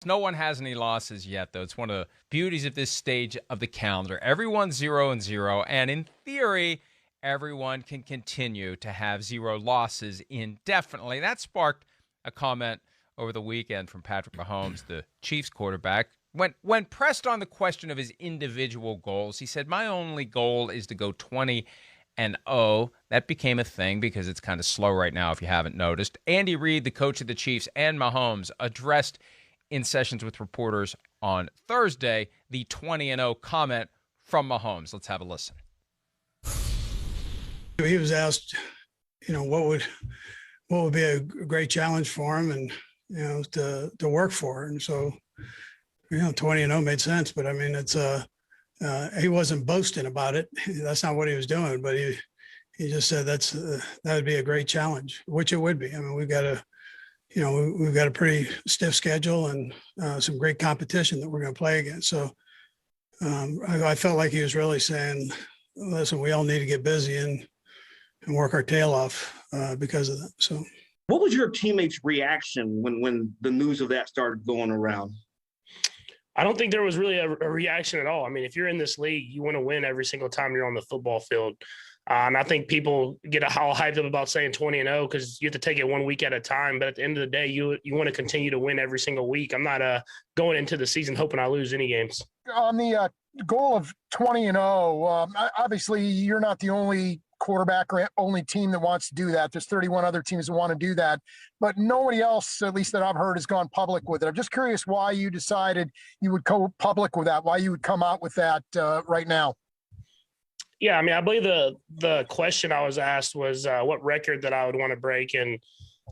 No one has any losses yet, though. It's one of the beauties of this stage of the calendar. Everyone's 0-0, and in theory, everyone can continue to have 0 losses indefinitely. That sparked a comment over the weekend from Patrick Mahomes, the Chiefs quarterback. When pressed on the question of his individual goals, he said, "My only goal is to go 20-0. That became a thing because it's kind of slow right now, if you haven't noticed. Andy Reid, the coach of the Chiefs, and Mahomes addressed in sessions with reporters on Thursday the 20-0 comment from Mahomes. Let's have a listen. He was asked, what would be a great challenge for him, and to work for. And so, 20-0 made sense. But I mean, it's he wasn't boasting about it. That's not what he was doing. But he just said that would be a great challenge, which it would be. I mean, we've got a pretty stiff schedule and some great competition that we're going to play against. So I felt like he was really saying, listen, we all need to get busy and work our tail off because of that. So, what was your teammates' reaction when the news of that started going around? I don't think there was really a reaction at all. I mean, if you're in this league, you want to win every single time you're on the football field. And I think people get all hyped up about saying 20-0 because you have to take it 1 week at a time. But at the end of the day, you want to continue to win every single week. I'm not going into the season hoping I lose any games. On the goal of 20-0, obviously you're not the only quarterback or only team that wants to do that. There's 31 other teams that want to do that, but nobody else, at least that I've heard, has gone public with it. I'm just curious why you decided you would go public with that, why you would come out with that right now. Yeah, I mean, I believe the question I was asked was what record that I would want to break. And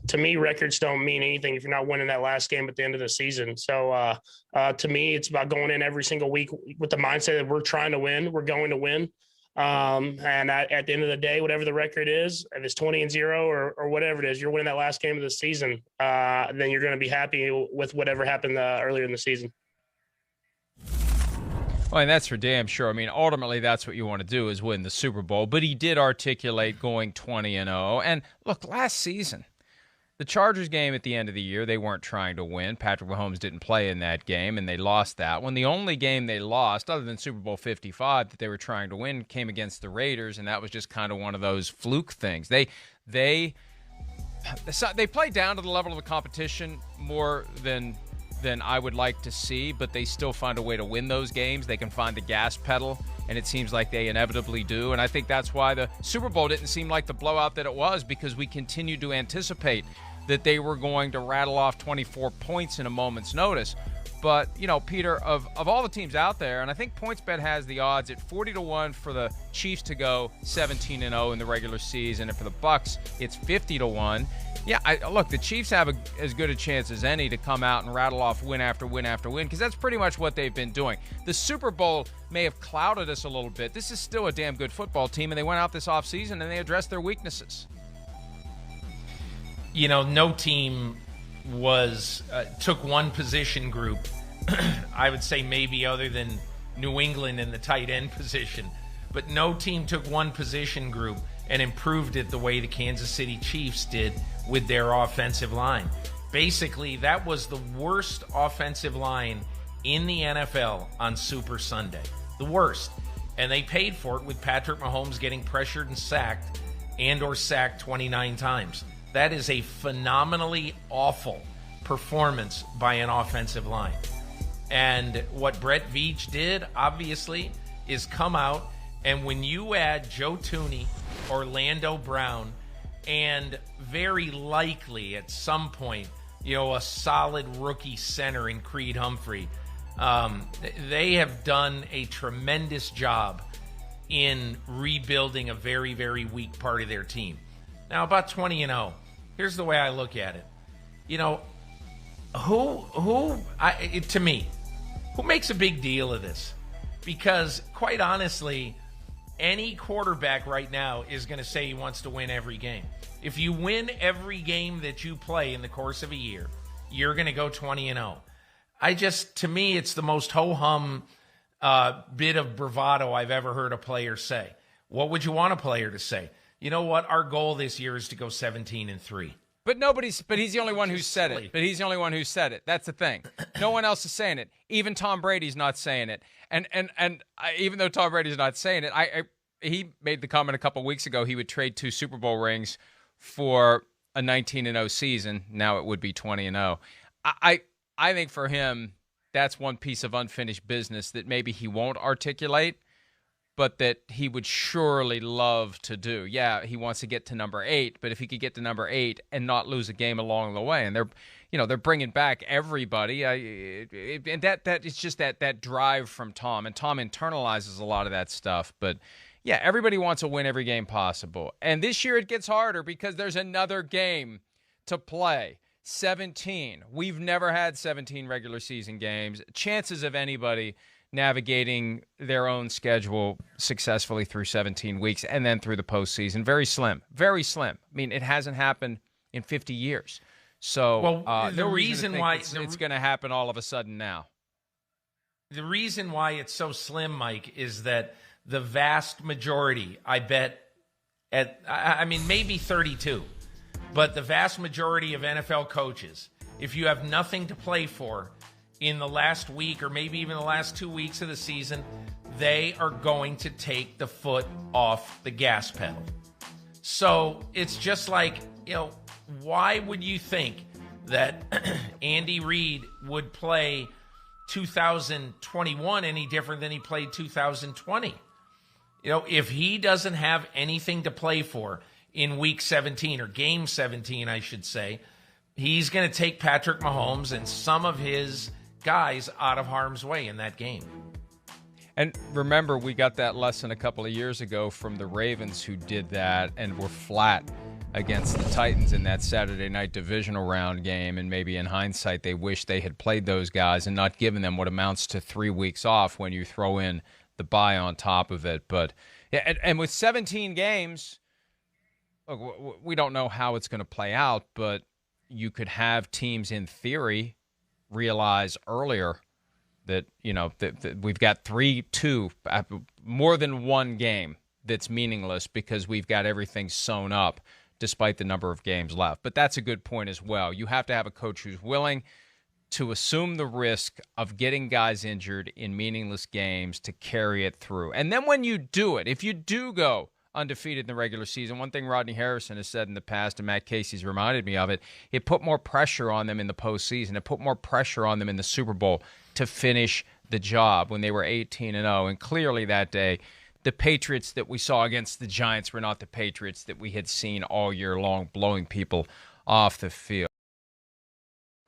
to me, records don't mean anything if you're not winning that last game at the end of the season. So to me, it's about going in every single week with the mindset that we're trying to win, we're going to win. And at the end of the day, whatever the record is, if it's 20-0 or whatever it is, you're winning that last game of the season, then you're going to be happy with whatever happened earlier in the season. Well, and that's for damn sure. I mean, ultimately, that's what you want to do is win the Super Bowl. But he did articulate going 20-0. And look, last season, the Chargers game at the end of the year, they weren't trying to win. Patrick Mahomes didn't play in that game, and they lost that one. The only game they lost, other than Super Bowl 55, that they were trying to win came against the Raiders, and that was just kind of one of those fluke things. They play down to the level of the competition more than I would like to see, but they still find a way to win those games. They can find the gas pedal, and it seems like they inevitably do. And I think that's why the Super Bowl didn't seem like the blowout that it was, because we continued to anticipate that they were going to rattle off 24 points in a moment's notice. But, Peter, of all the teams out there, and I think PointsBet has the odds at 40-1 for the Chiefs to go 17-0 in the regular season, and for the Bucs, it's 50-1. Yeah, look, the Chiefs have as good a chance as any to come out and rattle off win after win after win, because that's pretty much what they've been doing. The Super Bowl may have clouded us a little bit. This is still a damn good football team, and they went out this offseason and they addressed their weaknesses. No team took one position group, I would say maybe other than New England in the tight end position, but no team took one position group and improved it the way the Kansas City Chiefs did with their offensive line. Basically, that was the worst offensive line in the NFL on Super Sunday. The worst. And they paid for it with Patrick Mahomes getting pressured and sacked or sacked 29 times. That is a phenomenally awful performance by an offensive line. And what Brett Veach did, obviously, is come out, and when you add Joe Thuney, Orlando Brown, and very likely at some point, a solid rookie center in Creed Humphrey, they have done a tremendous job in rebuilding a very, very weak part of their team. Now, about 20-0, here's the way I look at it. To me, who makes a big deal of this? Because, quite honestly, any quarterback right now is going to say he wants to win every game. If you win every game that you play in the course of a year, you're going to go 20-0. To me, it's the most ho-hum bit of bravado I've ever heard a player say. What would you want a player to say? You know what? Our goal this year is to go 17-3. But he's the only one who said it. But he's the only one who said it. That's the thing. No one else is saying it. Even Tom Brady's not saying it. And even though Tom Brady's not saying it, he made the comment a couple weeks ago he would trade 2 Super Bowl rings for a 19-0 season. Now it would be 20-0. I think for him, that's one piece of unfinished business that maybe he won't articulate, but that he would surely love to do. Yeah, he wants to get to number 8, but if he could get to number 8 and not lose a game along the way, and they're bringing back everybody, and that it's just that drive from Tom, and Tom internalizes a lot of that stuff. But yeah, everybody wants to win every game possible, and this year it gets harder because there's another game to play. 17. We've never had 17 regular season games. Chances of anybody navigating their own schedule successfully through 17 weeks and then through the postseason, very slim. Very slim. I mean, it hasn't happened in 50 years. So the reason why it's going to happen all of a sudden now. The reason why it's so slim, Mike, is that the vast majority, I bet, maybe 32, but the vast majority of NFL coaches, if you have nothing to play for in the last week or maybe even the last 2 weeks of the season, they are going to take the foot off the gas pedal. So it's just like, why would you think that Andy Reid would play 2021 any different than he played 2020? If he doesn't have anything to play for in week 17 or game 17, I should say, he's going to take Patrick Mahomes and some of his guys out of harm's way in that game. And remember, we got that lesson a couple of years ago from the Ravens, who did that and were flat against the Titans in that Saturday night divisional round game. And maybe in hindsight, they wish they had played those guys and not given them what amounts to 3 weeks off when you throw in the bye on top of it. But yeah, and with 17 games, look, we don't know how it's going to play out, but you could have teams in theory realize earlier that, that we've got 3-2, more than one game that's meaningless because we've got everything sewn up despite the number of games left. But that's a good point as well. You have to have a coach who's willing to assume the risk of getting guys injured in meaningless games to carry it through. And then when you do it, if you do go undefeated in the regular season, one thing Rodney Harrison has said in the past, and Matt Casey's reminded me of it, it put more pressure on them in the postseason. It put more pressure on them in the Super Bowl to finish the job when they were 18-0. And clearly that day, the Patriots that we saw against the Giants were not the Patriots that we had seen all year long, blowing people off the field.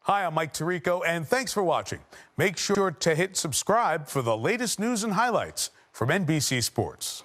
Hi, I'm Mike Tirico, and thanks for watching. Make sure to hit subscribe for the latest news and highlights from NBC Sports.